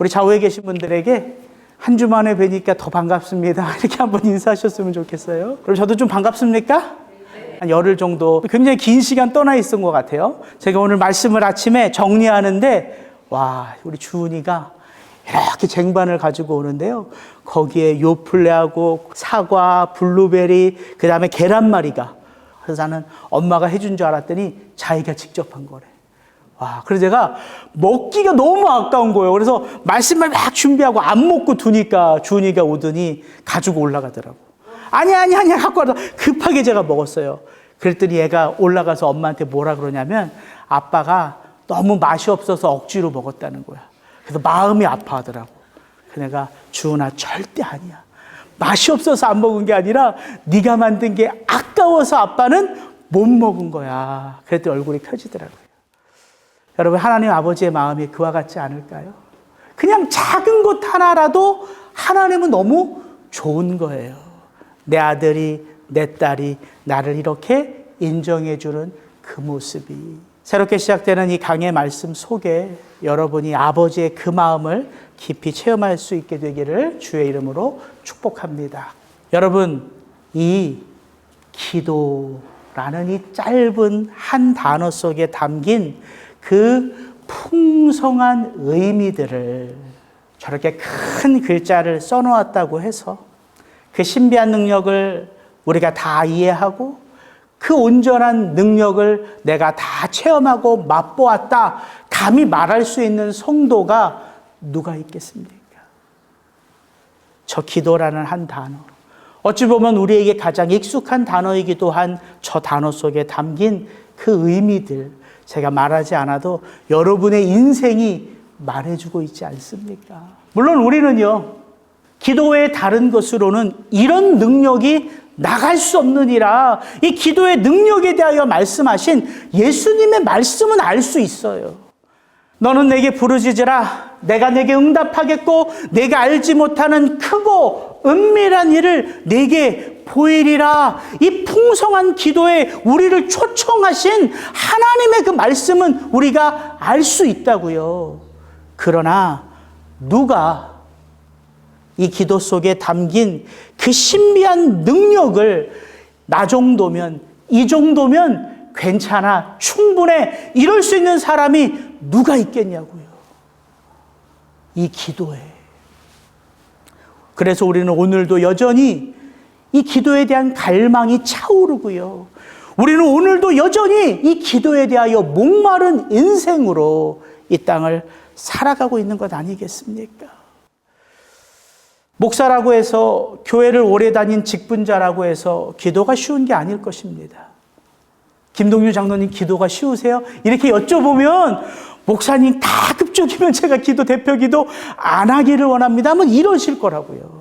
우리 좌우에 계신 분들에게 한 주 만에 뵈니까 더 반갑습니다. 이렇게 한번 인사하셨으면 좋겠어요. 그럼 저도 좀 반갑습니까? 한 열흘 정도 굉장히 긴 시간 떠나 있은 것 같아요. 제가 오늘 말씀을 아침에 정리하는데 와, 우리 주은이가 이렇게 쟁반을 가지고 오는데요. 거기에 요플레하고 사과, 블루베리, 그 다음에 계란말이가. 그래서 나는 엄마가 해준 줄 알았더니 자기가 직접 한 거래. 와, 그래서 제가 먹기가 너무 아까운 거예요. 그래서 말씀을 막 준비하고 안 먹고 두니까 주은이가 오더니 가지고 올라가더라고. 아니야, 갖고 와서 급하게 제가 먹었어요. 그랬더니 얘가 올라가서 엄마한테 뭐라 그러냐면 아빠가 너무 맛이 없어서 억지로 먹었다는 거야. 그래서 마음이 아파하더라고. 그래서 내가 주은아 절대 아니야. 맛이 없어서 안 먹은 게 아니라 네가 만든 게 아까워서 아빠는 못 먹은 거야. 그랬더니 얼굴이 펴지더라고요. 여러분, 하나님 아버지의 마음이 그와 같지 않을까요? 그냥 작은 것 하나라도 하나님은 너무 좋은 거예요. 내 아들이, 내 딸이 나를 이렇게 인정해주는 그 모습이. 새롭게 시작되는 이 강의 말씀 속에 여러분이 아버지의 그 마음을 깊이 체험할 수 있게 되기를 주의 이름으로 축복합니다. 여러분, 이 기도라는 이 짧은 한 단어 속에 담긴 그 풍성한 의미들을 저렇게 큰 글자를 써놓았다고 해서 그 신비한 능력을 우리가 다 이해하고 그 온전한 능력을 내가 다 체험하고 맛보았다 감히 말할 수 있는 성도가 누가 있겠습니까? 저 기도라는 한 단어, 어찌 보면 우리에게 가장 익숙한 단어이기도 한 저 단어 속에 담긴 그 의미들, 제가 말하지 않아도 여러분의 인생이 말해주고 있지 않습니까? 물론 우리는요, 기도 외에 다른 것으로는 이런 능력이 나갈 수 없느니라, 이 기도의 능력에 대하여 말씀하신 예수님의 말씀은 알 수 있어요. 너는 내게 부르짖으라, 내가 내게 응답하겠고 내가 알지 못하는 크고 은밀한 일을 내게 보이리라. 이 풍성한 기도에 우리를 초청하신 하나님의 그 말씀은 우리가 알 수 있다고요. 그러나 누가 이 기도 속에 담긴 그 신비한 능력을 나 정도면, 이 정도면 괜찮아, 충분해, 이럴 수 있는 사람이 누가 있겠냐고요. 이 기도에. 그래서 우리는 오늘도 여전히 이 기도에 대한 갈망이 차오르고요. 우리는 오늘도 여전히 이 기도에 대하여 목마른 인생으로 이 땅을 살아가고 있는 것 아니겠습니까? 목사라고 해서, 교회를 오래 다닌 직분자라고 해서 기도가 쉬운 게 아닐 것입니다. 김동유 장로님 기도가 쉬우세요? 이렇게 여쭤보면 목사님 가급적이면 제가 기도, 대표 기도 안 하기를 원합니다 하면 이러실 거라고요.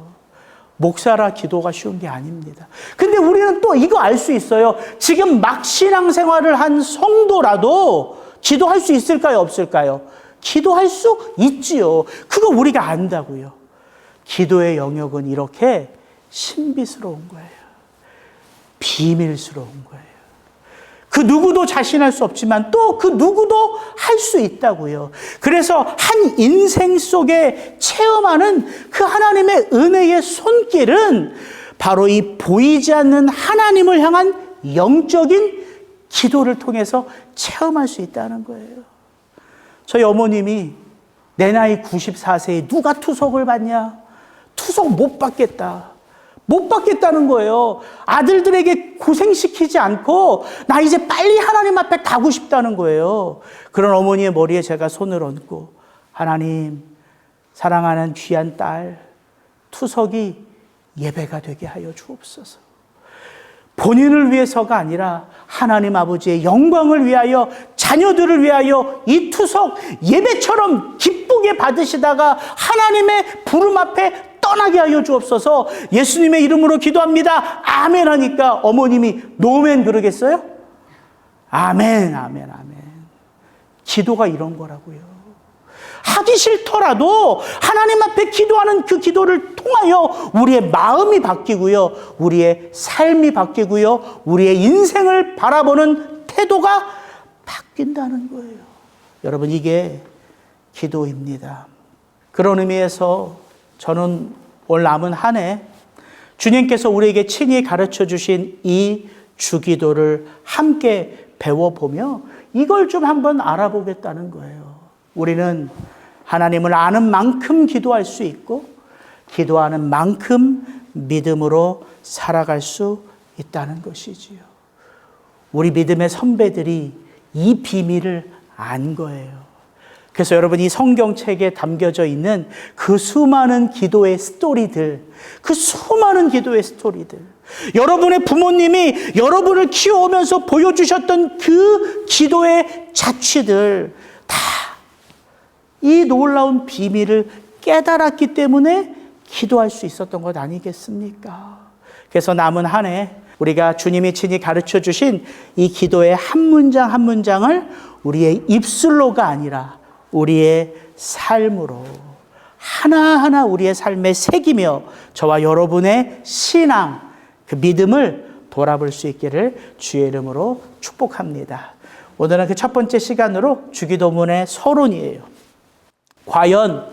목사라 기도가 쉬운 게 아닙니다. 근데 우리는 또 이거 알 수 있어요. 지금 막 신앙생활을 한 성도라도 기도할 수 있을까요, 없을까요? 기도할 수 있지요. 그거 우리가 안다고요. 기도의 영역은 이렇게 신비스러운 거예요. 비밀스러운 거예요. 그 누구도 자신할 수 없지만 또 그 누구도 할 수 있다고요. 그래서 한 인생 속에 체험하는 그 하나님의 은혜의 손길은 바로 이 보이지 않는 하나님을 향한 영적인 기도를 통해서 체험할 수 있다는 거예요. 저희 어머님이 내 나이 94세에 누가 투석을 받냐? 투석 못 받겠다. 못 받겠다는 거예요. 아들들에게 고생시키지 않고 나 이제 빨리 하나님 앞에 가고 싶다는 거예요. 그런 어머니의 머리에 제가 손을 얹고, 하나님, 사랑하는 귀한 딸 투석이 예배가 되게 하여 주옵소서. 본인을 위해서가 아니라 하나님 아버지의 영광을 위하여, 자녀들을 위하여 이 투석 예배처럼 기쁘게 받으시다가 하나님의 부름 앞에 떠나게 하여 주옵소서. 예수님의 이름으로 기도합니다. 아멘 하니까 어머님이 노멘 그러겠어요? 아멘, 아멘, 아멘. 기도가 이런 거라고요. 하기 싫더라도 하나님 앞에 기도하는 그 기도를 통하여 우리의 마음이 바뀌고요, 우리의 삶이 바뀌고요, 우리의 인생을 바라보는 태도가 바뀐다는 거예요. 여러분, 이게 기도입니다. 그런 의미에서 저는 올 남은 한 해 주님께서 우리에게 친히 가르쳐 주신 이 주기도를 함께 배워보며 이걸 좀 한번 알아보겠다는 거예요. 우리는 하나님을 아는 만큼 기도할 수 있고 기도하는 만큼 믿음으로 살아갈 수 있다는 것이지요. 우리 믿음의 선배들이 이 비밀을 안 거예요. 그래서 여러분, 이 성경책에 담겨져 있는 그 수많은 기도의 스토리들, 여러분의 부모님이 여러분을 키워오면서 보여주셨던 그 기도의 자취들, 다 이 놀라운 비밀을 깨달았기 때문에 기도할 수 있었던 것 아니겠습니까? 그래서 남은 한 해 우리가 주님이 친히 가르쳐 주신 이 기도의 한 문장 한 문장을 우리의 입술로가 아니라 우리의 삶으로 하나하나 우리의 삶에 새기며 저와 여러분의 신앙, 그 믿음을 돌아볼 수 있기를 주의 이름으로 축복합니다. 오늘은 그 첫 번째 시간으로 주기도문의 서론이에요. 과연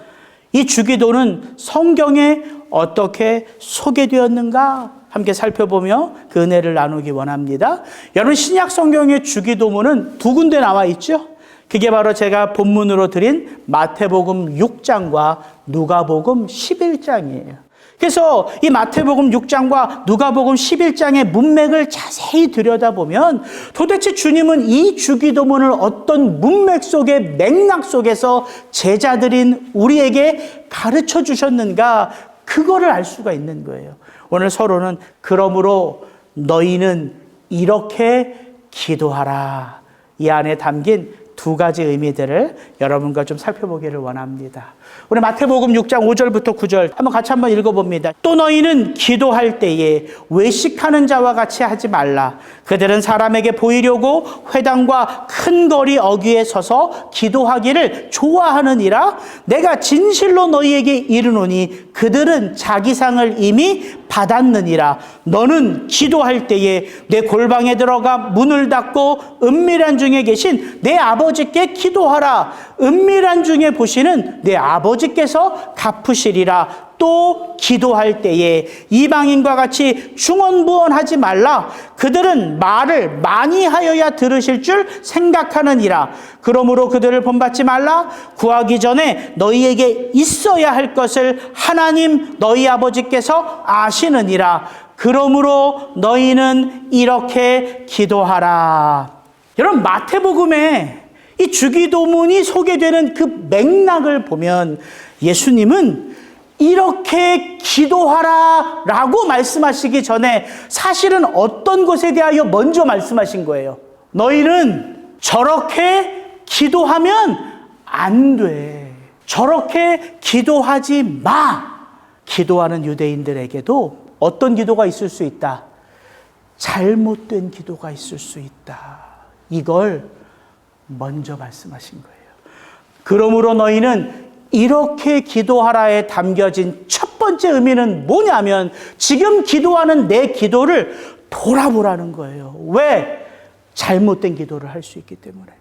이 주기도는 성경에 어떻게 소개되었는가 함께 살펴보며 그 은혜를 나누기 원합니다. 여러분, 신약 성경의 주기도문은 두 군데 나와 있죠. 그게 바로 제가 본문으로 드린 마태복음 6장과 누가복음 11장이에요. 그래서 이 마태복음 6장과 누가복음 11장의 문맥을 자세히 들여다보면 도대체 주님은 이 주기도문을 어떤 문맥 속에, 맥락 속에서 제자들인 우리에게 가르쳐 주셨는가, 그거를 알 수가 있는 거예요. 오늘 서론은 그러므로 너희는 이렇게 기도하라. 이 안에 담긴 두 가지 의미들을 여러분과 좀 살펴보기를 원합니다. 우리 마태복음 6장 5절부터 9절 한번 같이 한번 읽어봅니다. 또 너희는 기도할 때에 외식하는 자와 같이 하지 말라. 그들은 사람에게 보이려고 회당과 큰 거리 어귀에 서서 기도하기를 좋아하느니라. 내가 진실로 너희에게 이르노니 그들은 자기 상을 이미 받았느니라. 너는 기도할 때에 내 골방에 들어가 문을 닫고 은밀한 중에 계신 내 아버지께 기도하라. 은밀한 중에 보시는 내 아버지께서 갚으시리라. 또 기도할 때에 이방인과 같이 중언부언하지 말라. 그들은 말을 많이 하여야 들으실 줄 생각하느니라. 그러므로 그들을 본받지 말라. 구하기 전에 너희에게 있어야 할 것을 하나님 너희 아버지께서 아시느니라. 그러므로 너희는 이렇게 기도하라. 여러분, 마태복음에 이 주기도문이 소개되는 그 맥락을 보면 예수님은 이렇게 기도하라 라고 말씀하시기 전에 사실은 어떤 것에 대하여 먼저 말씀하신 거예요. 너희는 저렇게 기도하면 안 돼. 저렇게 기도하지 마. 기도하는 유대인들에게도 어떤 기도가 있을 수 있다. 잘못된 기도가 있을 수 있다. 이걸 먼저 말씀하신 거예요. 그러므로 너희는 이렇게 기도하라에 담겨진 첫 번째 의미는 뭐냐면 지금 기도하는 내 기도를 돌아보라는 거예요. 왜? 잘못된 기도를 할 수 있기 때문에.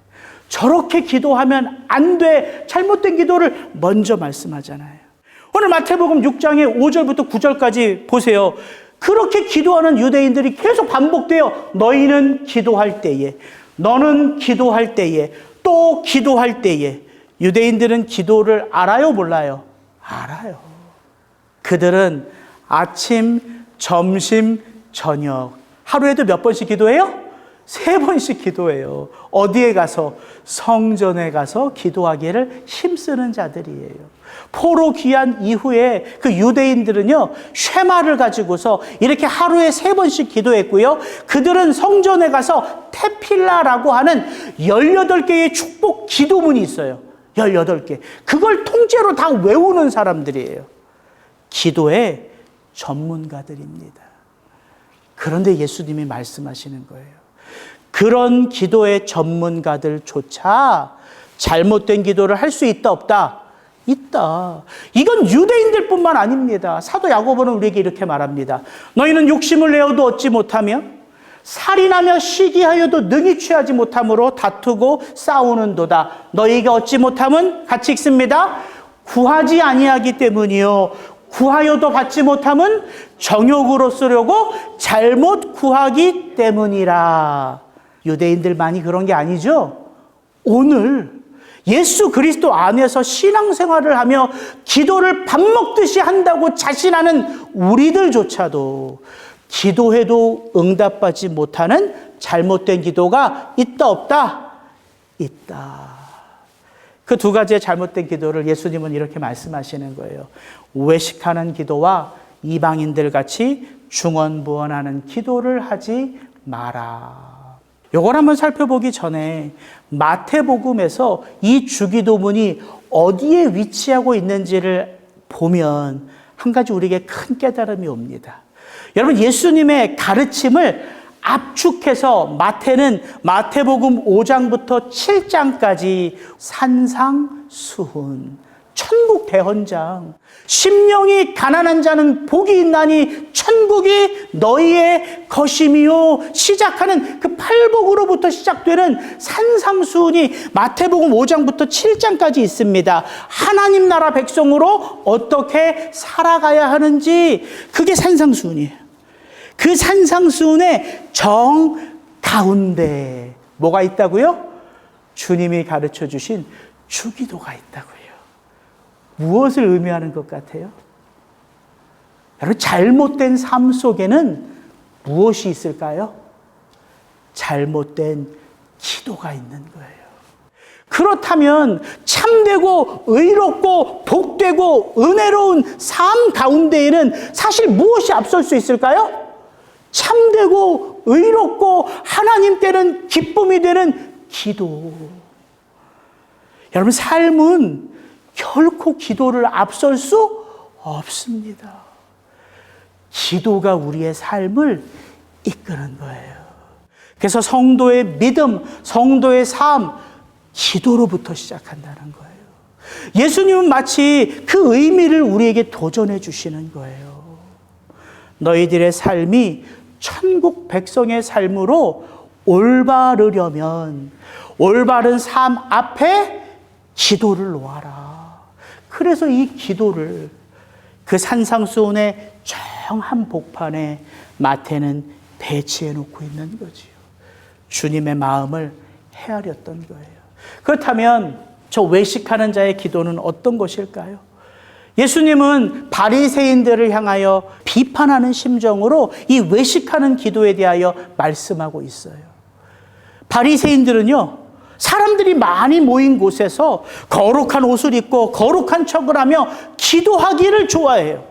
저렇게 기도하면 안 돼. 잘못된 기도를 먼저 말씀하잖아요. 오늘 마태복음 6장의 5절부터 9절까지 보세요. 그렇게 기도하는 유대인들이 계속 반복돼요. 너희는 기도할 때에, 너는 기도할 때에, 또 기도할 때에. 유대인들은 기도를 알아요, 몰라요? 알아요. 그들은 아침, 점심, 저녁 하루에도 몇 번씩 기도해요? 3번씩 기도해요. 어디에 가서? 성전에 가서 기도하기를 힘쓰는 자들이에요. 포로 귀환 이후에 그 유대인들은요, 쉐마를 가지고서 이렇게 하루에 3번씩 기도했고요. 그들은 성전에 가서 테필라라고 하는 18개의 축복 기도문이 있어요. 18개. 그걸 통째로 다 외우는 사람들이에요. 기도의 전문가들입니다. 그런데 예수님이 말씀하시는 거예요. 그런 기도의 전문가들조차 잘못된 기도를 할 수 있다, 없다? 있다. 이건 유대인들뿐만 아닙니다. 사도 야고보는 우리에게 이렇게 말합니다. 너희는 욕심을 내어도 얻지 못하며 살인하며 시기하여도 능히 취하지 못함으로 다투고 싸우는도다. 너희가 얻지 못함은 같이 읽습니다. 구하지 아니하기 때문이요 구하여도 받지 못함은 정욕으로 쓰려고 잘못 구하기 때문이라. 유대인들만이 그런 게 아니죠. 오늘 예수 그리스도 안에서 신앙생활을 하며 기도를 밥 먹듯이 한다고 자신하는 우리들조차도 기도해도 응답받지 못하는 잘못된 기도가 있다 없다? 있다. 그 두 가지의 잘못된 기도를 예수님은 이렇게 말씀하시는 거예요. 외식하는 기도와 이방인들 같이 중언부언하는 기도를 하지 마라. 이걸 한번 살펴보기 전에 마태복음에서 이 주기도문이 어디에 위치하고 있는지를 보면 한 가지 우리에게 큰 깨달음이 옵니다. 여러분, 예수님의 가르침을 압축해서 마태는 마태복음 5장부터 7장까지 산상수훈, 천국 대헌장, 심령이 가난한 자는 복이 있나니 천국이 너희의 것이미요 시작하는 그 팔복으로부터 시작되는 산상수훈이 마태복음 5장부터 7장까지 있습니다. 하나님 나라 백성으로 어떻게 살아가야 하는지, 그게 산상수훈이에요. 그 산상수훈의 정 가운데 뭐가 있다고요? 주님이 가르쳐 주신 주기도가 있다고요. 무엇을 의미하는 것 같아요? 여러분, 잘못된 삶 속에는 무엇이 있을까요? 잘못된 기도가 있는 거예요. 그렇다면 참되고 의롭고 복되고 은혜로운 삶 가운데에는 사실 무엇이 앞설 수 있을까요? 참되고 의롭고 하나님께는 기쁨이 되는 기도. 여러분, 삶은 결코 기도를 앞설 수 없습니다. 기도가 우리의 삶을 이끄는 거예요. 그래서 성도의 믿음, 성도의 삶, 기도로부터 시작한다는 거예요. 예수님은 마치 그 의미를 우리에게 도전해 주시는 거예요. 너희들의 삶이 천국 백성의 삶으로 올바르려면 올바른 삶 앞에 기도를 놓아라. 그래서 이 기도를 그 산상수훈의 정한 복판에 마태는 배치해 놓고 있는 거지요. 주님의 마음을 헤아렸던 거예요. 그렇다면 저 외식하는 자의 기도는 어떤 것일까요? 예수님은 바리새인들을 향하여 비판하는 심정으로 이 외식하는 기도에 대하여 말씀하고 있어요. 바리새인들은요, 사람들이 많이 모인 곳에서 거룩한 옷을 입고 거룩한 척을 하며 기도하기를 좋아해요.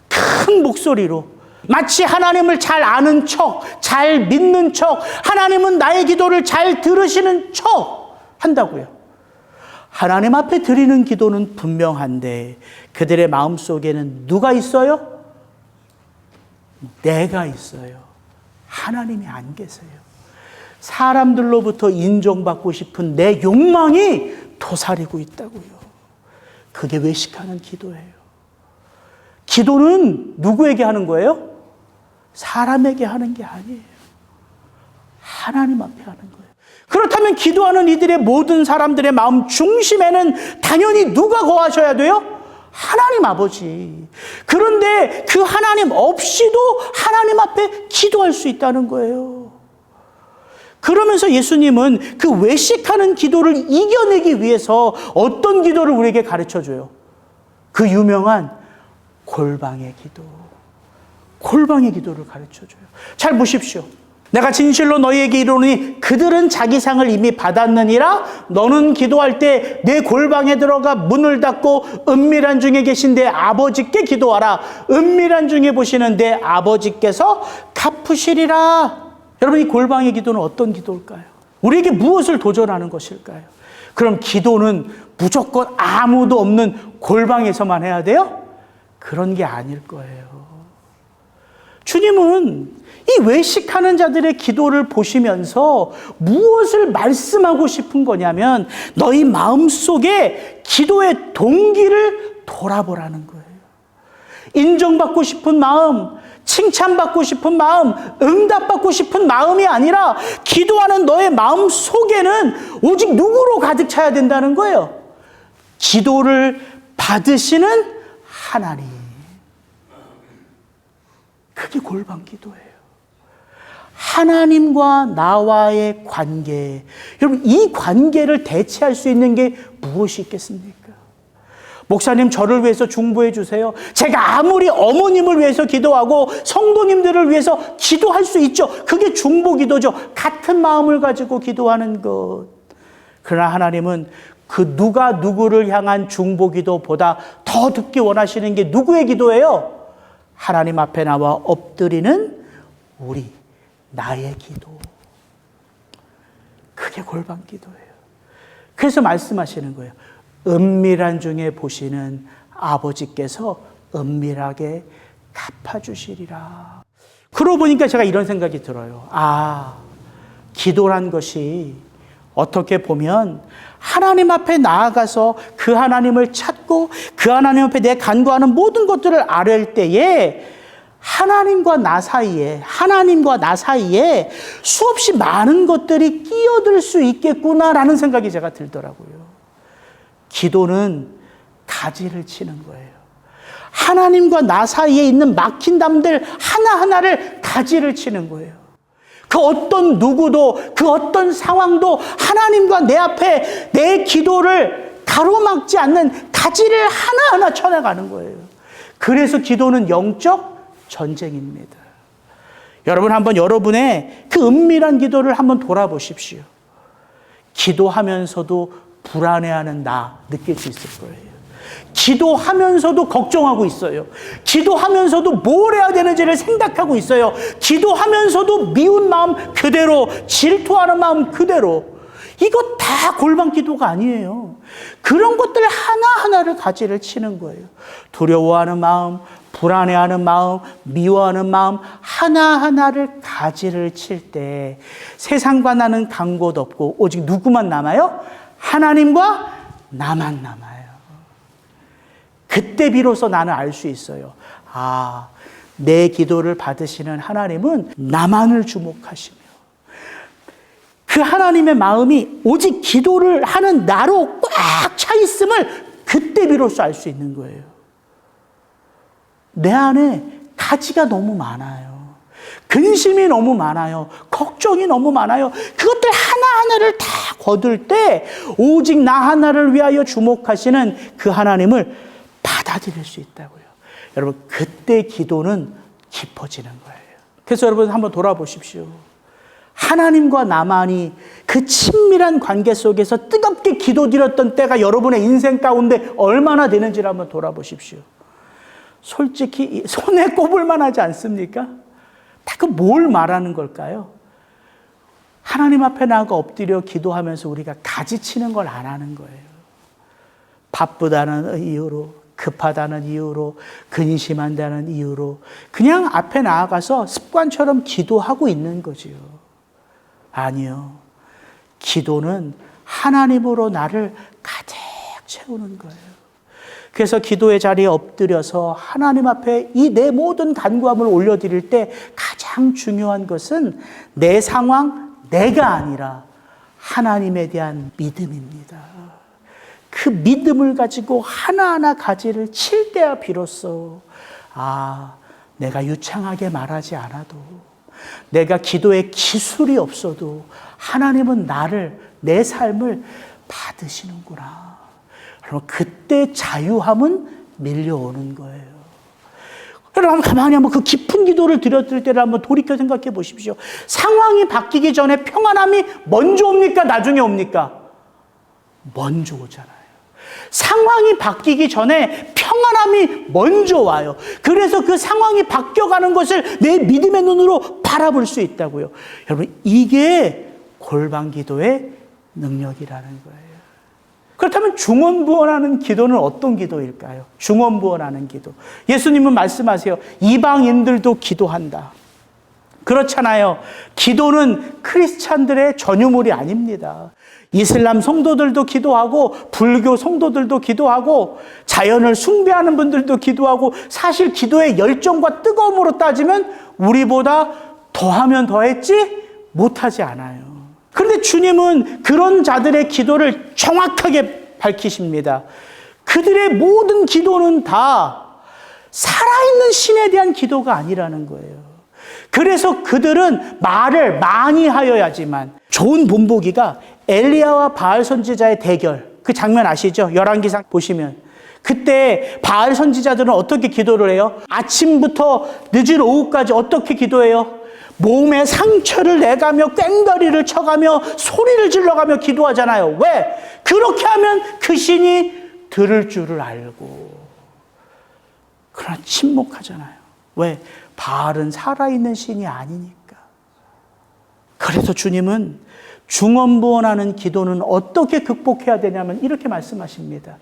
큰 목소리로 마치 하나님을 잘 아는 척, 잘 믿는 척, 하나님은 나의 기도를 잘 들으시는 척 한다고요. 하나님 앞에 드리는 기도는 분명한데 그들의 마음속에는 누가 있어요? 내가 있어요. 하나님이 안 계세요. 사람들로부터 인정받고 싶은 내 욕망이 도사리고 있다고요. 그게 외식하는 기도예요. 기도는 누구에게 하는 거예요? 사람에게 하는 게 아니에요. 하나님 앞에 하는 거예요. 그렇다면 기도하는 이들의 모든 사람들의 마음 중심에는 당연히 누가 거하셔야 돼요? 하나님 아버지. 그런데 그 하나님 없이도 하나님 앞에 기도할 수 있다는 거예요. 그러면서 예수님은 그 외식하는 기도를 이겨내기 위해서 어떤 기도를 우리에게 가르쳐줘요? 그 유명한 골방의 기도. 골방의 기도를 가르쳐줘요. 잘 보십시오. 내가 진실로 너희에게 이르노니 그들은 자기 상을 이미 받았느니라. 너는 기도할 때 내 골방에 들어가 문을 닫고 은밀한 중에 계신 내 아버지께 기도하라. 은밀한 중에 보시는 내 아버지께서 갚으시리라. 여러분, 이 골방의 기도는 어떤 기도일까요? 우리에게 무엇을 도전하는 것일까요? 그럼 기도는 무조건 아무도 없는 골방에서만 해야 돼요? 그런 게 아닐 거예요. 주님은 이 외식하는 자들의 기도를 보시면서 무엇을 말씀하고 싶은 거냐면 너희 마음속에 기도의 동기를 돌아보라는 거예요. 인정받고 싶은 마음, 칭찬받고 싶은 마음, 응답받고 싶은 마음이 아니라 기도하는 너의 마음 속에는 오직 누구로 가득 차야 된다는 거예요. 기도를 받으시는 하나님. 그게 골방 기도예요. 하나님과 나와의 관계. 여러분, 이 관계를 대체할 수 있는 게 무엇이 있겠습니까? 목사님, 저를 위해서 중보해 주세요. 제가 아무리 어머님을 위해서 기도하고 성도님들을 위해서 기도할 수 있죠. 그게 중보 기도죠. 같은 마음을 가지고 기도하는 것. 그러나 하나님은 그 누가 누구를 향한 중보 기도보다 더 듣기 원하시는 게 누구의 기도예요? 하나님 앞에 나와 엎드리는 우리, 나의 기도. 그게 골방 기도예요. 그래서 말씀하시는 거예요. 은밀한 중에 보시는 아버지께서 은밀하게 갚아주시리라. 그러고 보니까 제가 이런 생각이 들어요. 기도란 것이 어떻게 보면 하나님 앞에 나아가서 그 하나님을 찾고 그 하나님 앞에 내 간구하는 모든 것들을 아뢰을 때에 하나님과 나 사이에 수없이 많은 것들이 끼어들 수 있겠구나라는 생각이 제가 들더라고요. 기도는 가지를 치는 거예요. 하나님과 나 사이에 있는 막힌 담들 하나하나를 가지를 치는 거예요. 그 어떤 누구도, 그 어떤 상황도 하나님과 내 앞에 내 기도를 가로막지 않는 가지를 하나하나 쳐나가는 거예요. 그래서 기도는 영적 전쟁입니다. 여러분, 한번 여러분의 그 은밀한 기도를 한번 돌아보십시오. 기도하면서도 불안해하는 나 느낄 수 있을 거예요. 기도하면서도 걱정하고 있어요. 기도하면서도 뭘 해야 되는지를 생각하고 있어요. 기도하면서도 미운 마음 그대로, 질투하는 마음 그대로. 이거 다 골방 기도가 아니에요. 그런 것들 하나하나를 가지를 치는 거예요. 두려워하는 마음, 불안해하는 마음, 미워하는 마음 하나하나를 가지를 칠 때 세상과 나는 간 곳 없고 오직 누구만 남아요? 하나님과 나만 남아요. 그때 비로소 나는 알 수 있어요. 내 기도를 받으시는 하나님은 나만을 주목하시며 그 하나님의 마음이 오직 기도를 하는 나로 꽉 차 있음을 그때 비로소 알 수 있는 거예요. 내 안에 가지가 너무 많아요. 근심이 너무 많아요. 걱정이 너무 많아요. 그것들 하나하나를 다 거둘 때 오직 나 하나를 위하여 주목하시는 그 하나님을 받아들일 수 있다고요. 여러분, 그때 기도는 깊어지는 거예요. 그래서 여러분 한번 돌아보십시오. 하나님과 나만이 그 친밀한 관계 속에서 뜨겁게 기도드렸던 때가 여러분의 인생 가운데 얼마나 되는지를 한번 돌아보십시오. 솔직히 손에 꼽을 만하지 않습니까? 다 그 뭘 말하는 걸까요? 하나님 앞에 나가 엎드려 기도하면서 우리가 가지치는 걸 안 하는 거예요. 바쁘다는 이유로, 급하다는 이유로, 근심한다는 이유로 그냥 앞에 나아가서 습관처럼 기도하고 있는 거지요. 아니요. 기도는 하나님으로 나를 가득 채우는 거예요. 그래서 기도의 자리에 엎드려서 하나님 앞에 이 내 모든 간구함을 올려드릴 때 가장 중요한 것은 내 상황, 내가 아니라 하나님에 대한 믿음입니다. 그 믿음을 가지고 하나하나 가지를 칠 때야 비로소 내가 유창하게 말하지 않아도 내가 기도에 기술이 없어도 하나님은 나를, 내 삶을 받으시는구나. 그럼 그때 자유함은 밀려오는 거예요. 여러분 가만히 한번 그 깊은 기도를 드렸을 때를 한번 돌이켜 생각해 보십시오. 상황이 바뀌기 전에 평안함이 먼저 옵니까? 나중에 옵니까? 먼저 오잖아요. 상황이 바뀌기 전에 평안함이 먼저 와요. 그래서 그 상황이 바뀌어가는 것을 내 믿음의 눈으로 바라볼 수 있다고요. 여러분, 이게 골방 기도의 능력이라는 거예요. 그렇다면 중언부언하는 기도는 어떤 기도일까요? 중언부언하는 기도. 예수님은 말씀하세요. 이방인들도 기도한다. 그렇잖아요. 기도는 크리스찬들의 전유물이 아닙니다. 이슬람 성도들도 기도하고 불교 성도들도 기도하고 자연을 숭배하는 분들도 기도하고 사실 기도의 열정과 뜨거움으로 따지면 우리보다 더하면 더했지 못하지 않아요. 그런데 주님은 그런 자들의 기도를 정확하게 밝히십니다. 그들의 모든 기도는 다 살아있는 신에 대한 기도가 아니라는 거예요. 그래서 그들은 말을 많이 하여야지만, 좋은 본보기가 엘리야와 바알 선지자의 대결, 그 장면 아시죠? 열왕기상 보시면 그때 바알 선지자들은 어떻게 기도를 해요? 아침부터 늦은 오후까지 어떻게 기도해요? 몸에 상처를 내가며 꽹과리를 쳐가며 소리를 질러가며 기도하잖아요. 왜? 그렇게 하면 그 신이 들을 줄을 알고. 그러나 침묵하잖아요. 왜? 바알은 살아있는 신이 아니니까. 그래서 주님은 중언부언하는 기도는 어떻게 극복해야 되냐면 이렇게 말씀하십니다.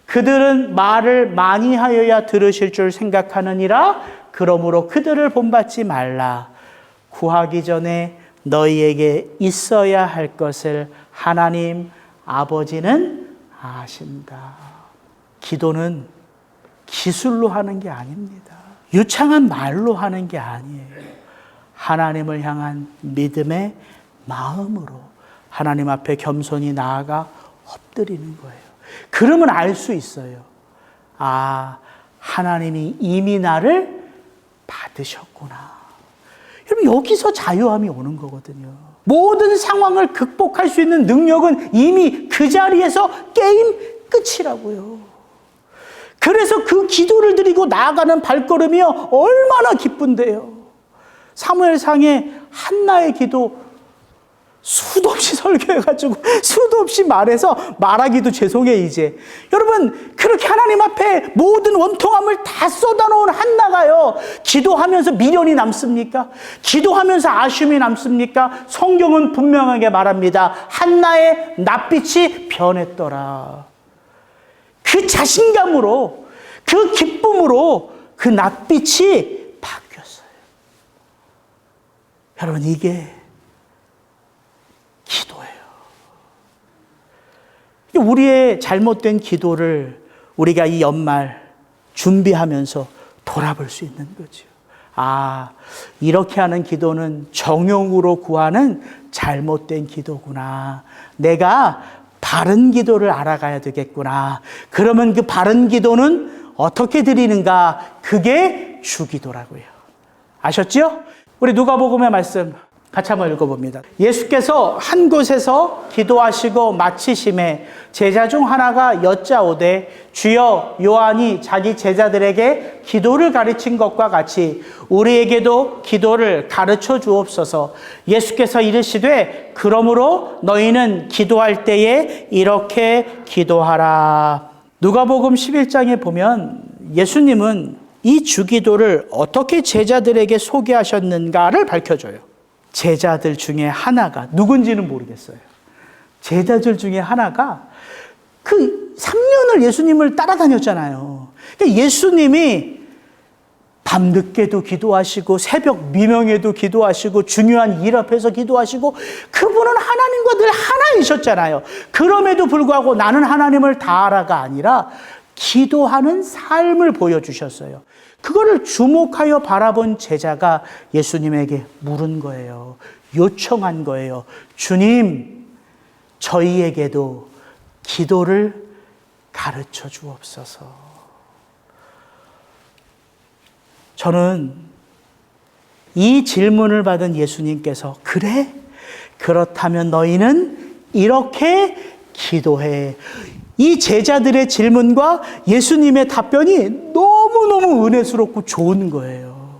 그들은 말을 많이 하여야 들으실 줄 생각하느니라. 그러므로 그들을 본받지 말라. 구하기 전에 너희에게 있어야 할 것을 하나님 아버지는 아신다. 기도는 기술로 하는 게 아닙니다. 유창한 말로 하는 게 아니에요. 하나님을 향한 믿음의 마음으로 하나님 앞에 겸손히 나아가 엎드리는 거예요. 그러면 알 수 있어요. 아, 하나님이 이미 나를 받으셨구나. 여러분, 여기서 자유함이 오는 거거든요. 모든 상황을 극복할 수 있는 능력은 이미 그 자리에서 게임 끝이라고요. 그래서 그 기도를 드리고 나아가는 발걸음이 얼마나 기쁜데요. 사무엘상에 한나의 기도 수도 없이 설교해가지고 수도 없이 말해서 말하기도 죄송해 이제. 여러분, 그렇게 하나님 앞에 모든 원통함을 다 쏟아놓은 한나가요, 기도하면서 미련이 남습니까? 기도하면서 아쉬움이 남습니까? 성경은 분명하게 말합니다. 한나의 낯빛이 변했더라. 그 자신감으로, 그 기쁨으로 그 낯빛이 바뀌었어요. 여러분, 이게 기도예요. 우리의 잘못된 기도를 우리가 이 연말 준비하면서 돌아볼 수 있는 거죠. 아, 이렇게 하는 기도는 정욕으로 구하는 잘못된 기도구나. 내가 바른 기도를 알아가야 되겠구나. 그러면 그 바른 기도는 어떻게 드리는가? 그게 주기도라고요. 아셨죠? 우리 누가복음의 말씀 같이 한번 읽어봅니다. 예수께서 한 곳에서 기도하시고 마치심에 제자 중 하나가 여짜오되, 주여, 요한이 자기 제자들에게 기도를 가르친 것과 같이 우리에게도 기도를 가르쳐 주옵소서. 예수께서 이르시되, 그러므로 너희는 기도할 때에 이렇게 기도하라. 누가복음 11장에 보면 예수님은 이 주기도를 어떻게 제자들에게 소개하셨는가를 밝혀줘요. 제자들 중에 하나가, 누군지는 모르겠어요. 제자들 중에 하나가 그 3년을 예수님을 따라다녔잖아요. 그러니까 예수님이 밤늦게도 기도하시고 새벽 미명에도 기도하시고 중요한 일 앞에서 기도하시고, 그분은 하나님과 늘 하나이셨잖아요. 그럼에도 불구하고 나는 하나님을 다 알아가 아니라 기도하는 삶을 보여주셨어요. 그거를 주목하여 바라본 제자가 예수님에게 물은 거예요. 요청한 거예요. 주님, 저희에게도 기도를 가르쳐 주옵소서. 저는 이 질문을 받은 예수님께서, 그래? 그렇다면 너희는 이렇게 기도해. 이 제자들의 질문과 예수님의 답변이 너무너무 은혜스럽고 좋은 거예요.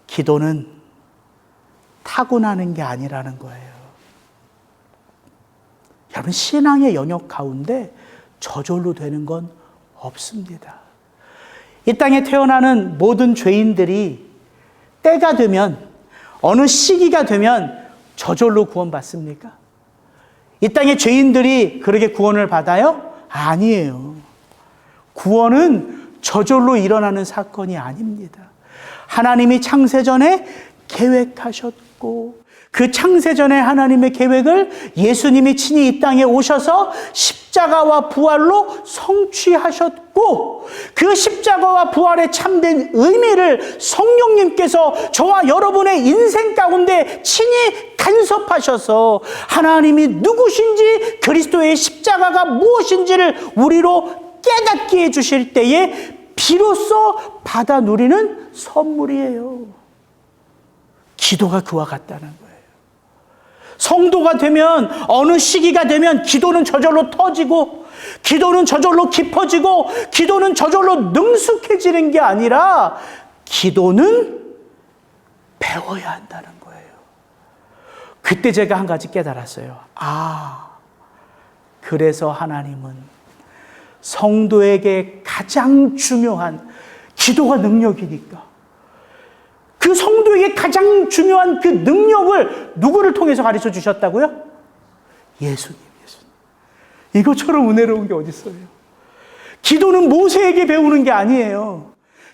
기도는 타고나는 게 아니라는 거예요. 여러분, 신앙의 영역 가운데 저절로 되는 건 없습니다. 이 땅에 태어나는 모든 죄인들이 때가 되면, 어느 시기가 되면 저절로 구원받습니까? 이 땅의 죄인들이 그렇게 구원을 받아요? 아니에요. 구원은 저절로 일어나는 사건이 아닙니다. 하나님이 창세전에 계획하셨고, 그 창세전에 하나님의 계획을 예수님이 친히 이 땅에 오셔서 십자가와 부활로 성취하셨고, 그 십자가와 부활의 참된 의미를 성령님께서 저와 여러분의 인생 가운데 친히 간섭하셔서 하나님이 누구신지, 그리스도의 십자가가 무엇인지를 우리로 깨닫게 해주실 때에 비로소 받아 누리는 선물이에요. 기도가 그와 같다는 거예요. 성도가 되면, 어느 시기가 되면 기도는 저절로 터지고, 기도는 저절로 깊어지고, 기도는 저절로 능숙해지는 게 아니라 기도는 배워야 한다는 거예요. 그때 제가 한 가지 깨달았어요. 그래서 하나님은 성도에게 가장 중요한 기도가 능력이니까, 그 성도에게 가장 중요한 그 능력을 누구를 통해서 가르쳐 주셨다고요? 예수님. 이것처럼 은혜로운 게 어디 있어요? 기도는 모세에게 배우는 게 아니에요.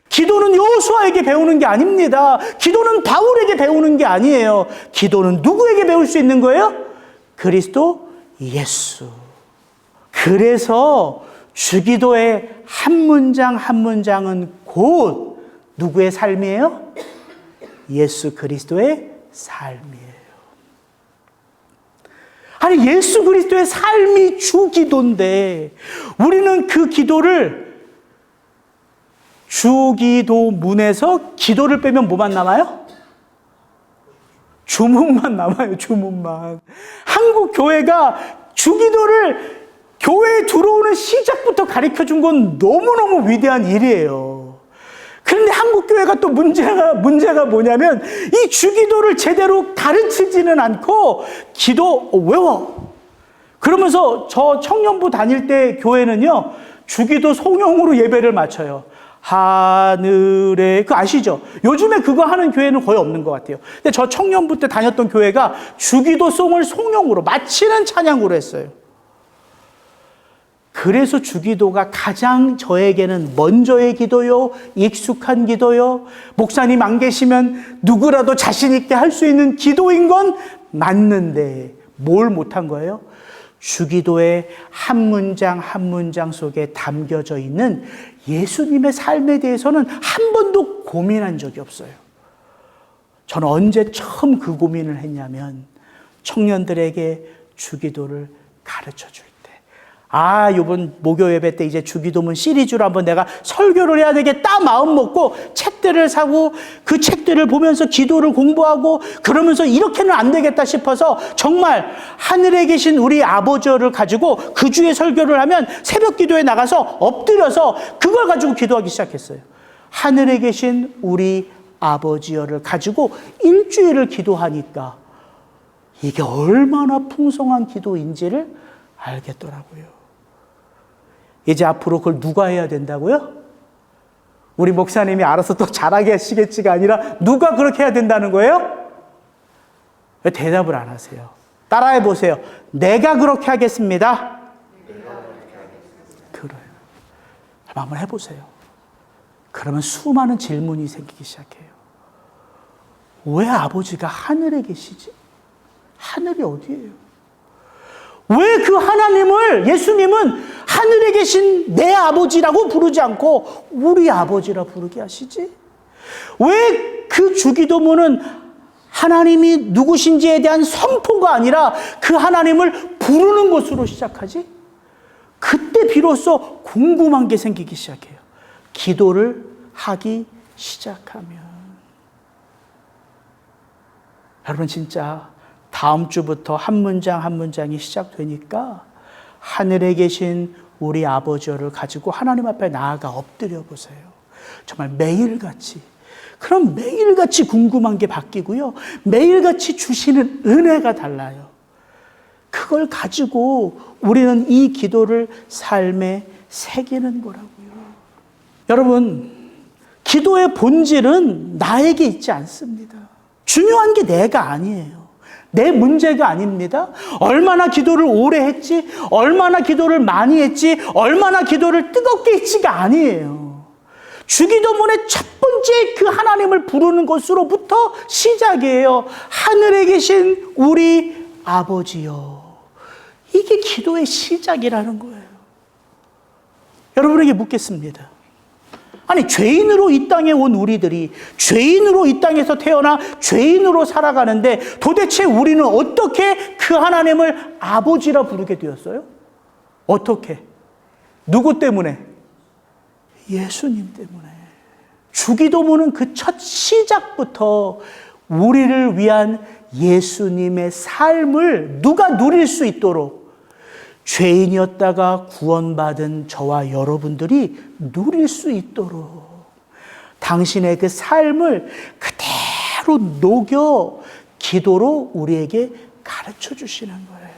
기도는 여호수아에게 배우는 게 아닙니다. 기도는 바울에게 배우는 게 아니에요. 기도는 누구에게 배울 수 있는 거예요? 그리스도 예수. 그래서 주기도의 한 문장 한 문장은 곧 누구의 삶이에요? 예수 그리스도의 삶이에요. 아니, 예수 그리스도의 삶이 주기도인데 우리는 그 기도를, 주기도문에서 기도를 빼면 뭐만 남아요? 주문만 남아요. 주문만. 한국 교회가 주기도를 교회에 들어오는 시작부터 가르쳐준 건 너무너무 위대한 일이에요. 그런데 한국 교회가 또 문제가 뭐냐면, 이 주기도를 제대로 가르치지는 않고 기도 외워. 그러면서 저 청년부 다닐 때 교회는요, 주기도 송영으로 예배를 마쳐요. 하늘에, 그거 아시죠? 요즘에 그거 하는 교회는 거의 없는 것 같아요. 근데 저 청년부 때 다녔던 교회가 주기도송을 송영으로 마치는 찬양으로 했어요. 그래서 주기도가 가장 저에게는 먼저의 기도요, 익숙한 기도요, 목사님 안 계시면 누구라도 자신 있게 할 수 있는 기도인 건 맞는데 뭘 못한 거예요? 주기도의 한 문장 한 문장 속에 담겨져 있는 예수님의 삶에 대해서는 한 번도 고민한 적이 없어요. 저는 언제 처음 그 고민을 했냐면, 청년들에게 주기도를 가르쳐 줄 때. 이번 목요 예배 때 이제 주기도문 시리즈로 한번 내가 설교를 해야 되겠다 마음 먹고 책들을 사고, 그 책들을 보면서 기도를 공부하고, 그러면서 이렇게는 안 되겠다 싶어서 정말 하늘에 계신 우리 아버지를 가지고 그 주에 설교를 하면 새벽 기도에 나가서 엎드려서 그걸 가지고 기도하기 시작했어요. 하늘에 계신 우리 아버지여를 가지고 일주일을 기도하니까 이게 얼마나 풍성한 기도인지를 알겠더라고요. 이제 앞으로 그걸 누가 해야 된다고요? 우리 목사님이 알아서 또 잘하게 하시겠지가 아니라 누가 그렇게 해야 된다는 거예요? 왜 대답을 안 하세요? 따라해 보세요. 내가 그렇게 하겠습니다. 그래요. 한번 해보세요. 그러면 수많은 질문이 생기기 시작해요. 왜 아버지가 하늘에 계시지? 하늘이 어디예요? 왜 그 하나님을, 예수님은 하늘에 계신 내 아버지라고 부르지 않고 우리 아버지라 부르게 하시지? 왜 그 주기도문은 하나님이 누구신지에 대한 선포가 아니라 그 하나님을 부르는 것으로 시작하지? 그때 비로소 궁금한 게 생기기 시작해요. 기도를 하기 시작하면. 여러분, 진짜 다음 주부터 한 문장 한 문장이 시작되니까 하늘에 계신 우리 아버지를 가지고 하나님 앞에 나아가 엎드려 보세요. 정말 매일같이. 그럼 매일같이 궁금한 게 바뀌고요. 매일같이 주시는 은혜가 달라요. 그걸 가지고 우리는 이 기도를 삶에 새기는 거라고요. 여러분, 기도의 본질은 나에게 있지 않습니다. 중요한 게 내가 아니에요. 내 문제가 아닙니다. 얼마나 기도를 오래 했지, 얼마나 기도를 많이 했지, 얼마나 기도를 뜨겁게 했지가 아니에요. 주기도문의 첫 번째 그 하나님을 부르는 것으로부터 시작이에요. 하늘에 계신 우리 아버지요. 이게 기도의 시작이라는 거예요. 여러분에게 묻겠습니다. 아니, 죄인으로 이 땅에 온 우리들이 죄인으로 이 땅에서 태어나 죄인으로 살아가는데 도대체 우리는 어떻게 그 하나님을 아버지라 부르게 되었어요? 어떻게? 누구 때문에? 예수님 때문에. 주기도문은 그 첫 시작부터 우리를 위한 예수님의 삶을 누가 누릴 수 있도록 죄인이었다가 구원받은 저와 여러분들이 누릴 수 있도록 당신의 그 삶을 그대로 녹여 기도로 우리에게 가르쳐 주시는 거예요.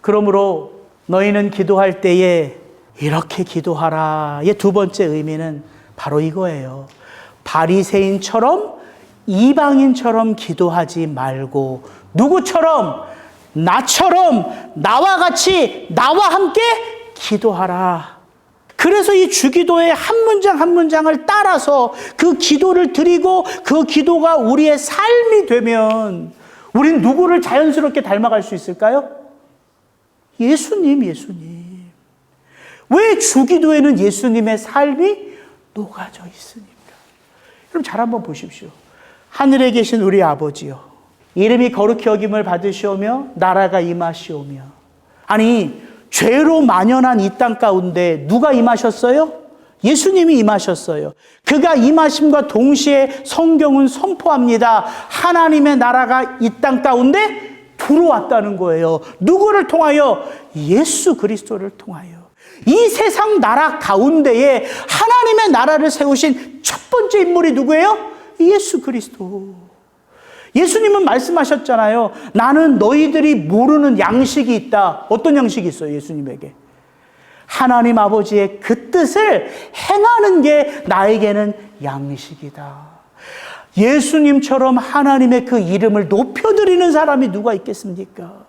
그러므로 너희는 기도할 때에 이렇게 기도하라의 두 번째 의미는 바로 이거예요. 바리새인처럼 이방인처럼 기도하지 말고 누구처럼? 나처럼 나와 같이 나와 함께 기도하라. 그래서 이 주기도의 한 문장 한 문장을 따라서 그 기도를 드리고 그 기도가 우리의 삶이 되면 우린 누구를 자연스럽게 닮아갈 수 있을까요? 예수님. 왜 주기도에는 예수님의 삶이 녹아져 있습니까? 여러분 잘 한번 보십시오. 하늘에 계신 우리 아버지요, 이름이 거룩히 여김을 받으시오며 나라가 임하시오며. 아니, 죄로 만연한 이 땅 가운데 누가 임하셨어요? 예수님이 임하셨어요. 그가 임하심과 동시에 성경은 선포합니다. 하나님의 나라가 이 땅 가운데 들어왔다는 거예요. 누구를 통하여? 예수 그리스도를 통하여. 이 세상 나라 가운데에 하나님의 나라를 세우신 첫 번째 인물이 누구예요? 예수 그리스도. 예수님은 말씀하셨잖아요. 나는 너희들이 모르는 양식이 있다. 어떤 양식이 있어요, 예수님에게? 하나님 아버지의 그 뜻을 행하는 게 나에게는 양식이다. 예수님처럼 하나님의 그 이름을 높여드리는 사람이 누가 있겠습니까?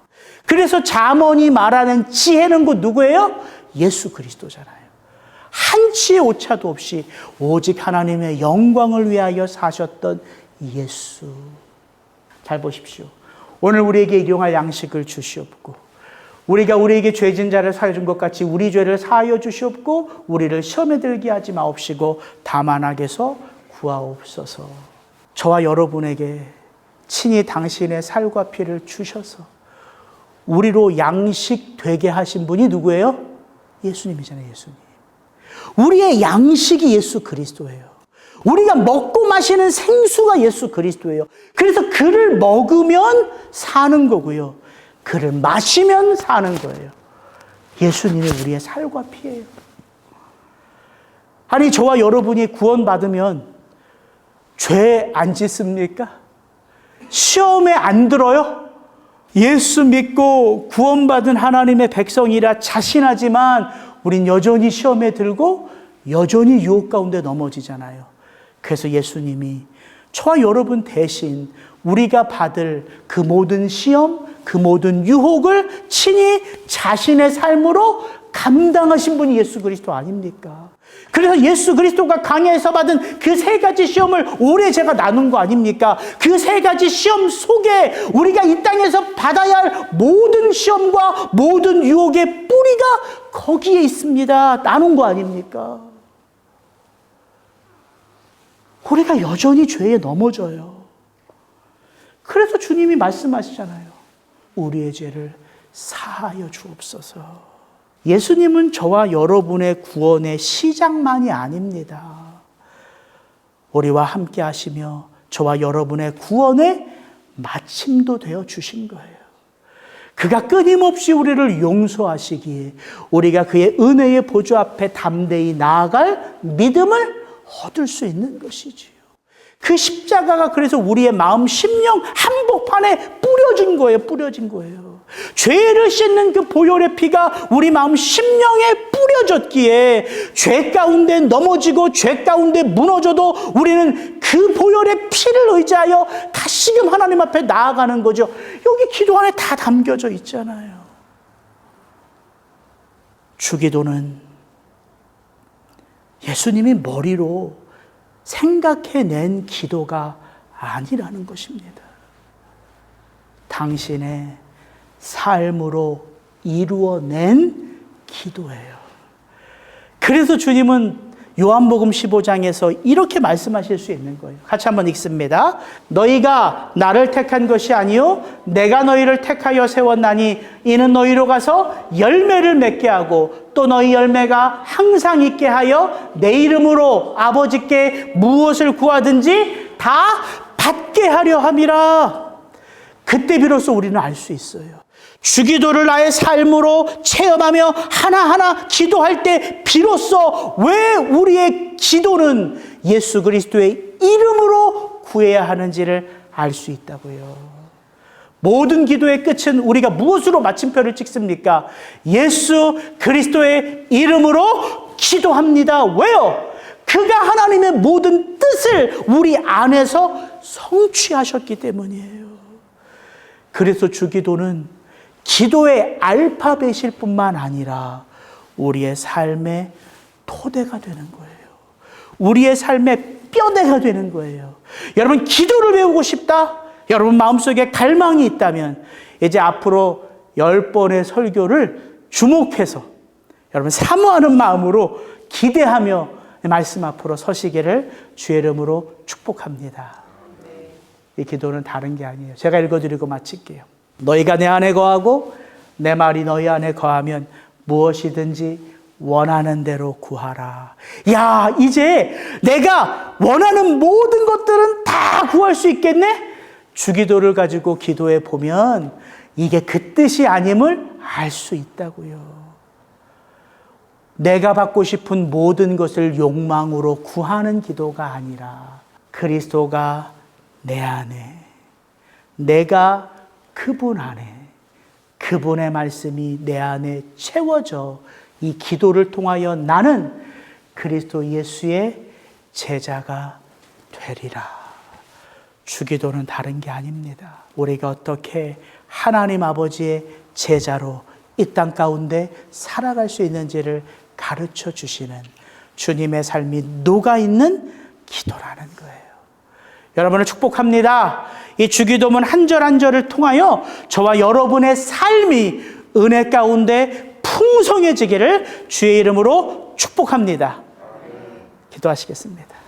그래서 잠언이 말하는 지혜는 곧 누구예요? 예수 그리스도잖아요. 한치의 오차도 없이 오직 하나님의 영광을 위하여 사셨던 예수. 잘 보십시오. 오늘 우리에게 일용할 양식을 주시옵고 우리가 우리에게 죄진 자를 사하여 준 것 같이 우리 죄를 사하여 주시옵고 우리를 시험에 들게 하지 마옵시고 다만 악에서 구하옵소서. 저와 여러분에게 친히 당신의 살과 피를 주셔서 우리로 양식 되게 하신 분이 누구예요? 예수님이잖아요. 예수님. 우리의 양식이 예수 그리스도예요. 우리가 먹고 마시는 생수가 예수 그리스도예요. 그래서 그를 먹으면 사는 거고요. 그를 마시면 사는 거예요. 예수님이 우리의 살과 피예요. 아니, 저와 여러분이 구원받으면 죄 안 짓습니까? 시험에 안 들어요? 예수 믿고 구원받은 하나님의 백성이라 자신하지만 우린 여전히 시험에 들고 여전히 유혹 가운데 넘어지잖아요. 그래서 예수님이 저와 여러분 대신 우리가 받을 그 모든 시험, 그 모든 유혹을 친히 자신의 삶으로 감당하신 분이 예수 그리스도 아닙니까? 그래서 예수 그리스도가 강해에서 받은 그 세 가지 시험을 오래 제가 나눈 거 아닙니까? 그 세 가지 시험 속에 우리가 이 땅에서 받아야 할 모든 시험과 모든 유혹의 뿌리가 거기에 있습니다. 나눈 거 아닙니까? 우리가 여전히 죄에 넘어져요. 그래서 주님이 말씀하시잖아요. 우리의 죄를 사하여 주옵소서. 예수님은 저와 여러분의 구원의 시작만이 아닙니다. 우리와 함께 하시며 저와 여러분의 구원의 마침도 되어 주신 거예요. 그가 끊임없이 우리를 용서하시기에 우리가 그의 은혜의 보좌 앞에 담대히 나아갈 믿음을 얻을 수 있는 것이지요. 그 십자가가 그래서 우리의 마음, 심령 한복판에 뿌려진 거예요. 죄를 씻는 그 보혈의 피가 우리 마음, 심령에 뿌려졌기에 죄 가운데 넘어지고 죄 가운데 무너져도 우리는 그 보혈의 피를 의지하여 다시금 하나님 앞에 나아가는 거죠. 여기 기도 안에 다 담겨져 있잖아요. 주기도는 예수님이 머리로 생각해낸 기도가 아니라는 것입니다. 당신의 삶으로 이루어낸 기도예요. 그래서 주님은 요한복음 15장에서 이렇게 말씀하실 수 있는 거예요. 같이 한번 읽습니다. 너희가 나를 택한 것이 아니요 내가 너희를 택하여 세웠나니 이는 너희로 가서 열매를 맺게 하고 또 너희 열매가 항상 있게 하여 내 이름으로 아버지께 무엇을 구하든지 다 받게 하려 함이라. 그때 비로소 우리는 알 수 있어요. 주기도를 나의 삶으로 체험하며 하나하나 기도할 때 비로소 왜 우리의 기도는 예수 그리스도의 이름으로 구해야 하는지를 알 수 있다고요. 모든 기도의 끝은 우리가 무엇으로 마침표를 찍습니까? 예수 그리스도의 이름으로 기도합니다. 왜요? 그가 하나님의 모든 뜻을 우리 안에서 성취하셨기 때문이에요. 그래서 주기도는 기도의 알파벳일 뿐만 아니라 우리의 삶의 토대가 되는 거예요. 우리의 삶의 뼈대가 되는 거예요. 여러분, 기도를 배우고 싶다? 여러분 마음속에 갈망이 있다면 이제 앞으로 10번의 설교를 주목해서 여러분 사모하는 마음으로 기대하며 말씀 앞으로 서시기를 주의 이름으로 축복합니다. 이 기도는 다른 게 아니에요. 제가 읽어드리고 마칠게요. 너희가 내 안에 거하고 내 말이 너희 안에 거하면 무엇이든지 원하는 대로 구하라. 야, 이제 내가 원하는 모든 것들은 다 구할 수 있겠네? 주기도를 가지고 기도해 보면 이게 그 뜻이 아님을 알 수 있다고요. 내가 받고 싶은 모든 것을 욕망으로 구하는 기도가 아니라 그리스도가 내 안에, 내가 그분 안에, 그분의 말씀이 내 안에 채워져 이 기도를 통하여 나는 그리스도 예수의 제자가 되리라. 주기도는 다른 게 아닙니다. 우리가 어떻게 하나님 아버지의 제자로 이 땅 가운데 살아갈 수 있는지를 가르쳐 주시는 주님의 삶이 녹아있는 기도라는 거예요. 여러분을 축복합니다. 이 주기도문 한 절 한 절을 통하여 저와 여러분의 삶이 은혜 가운데 풍성해지기를 주의 이름으로 축복합니다. 기도하시겠습니다.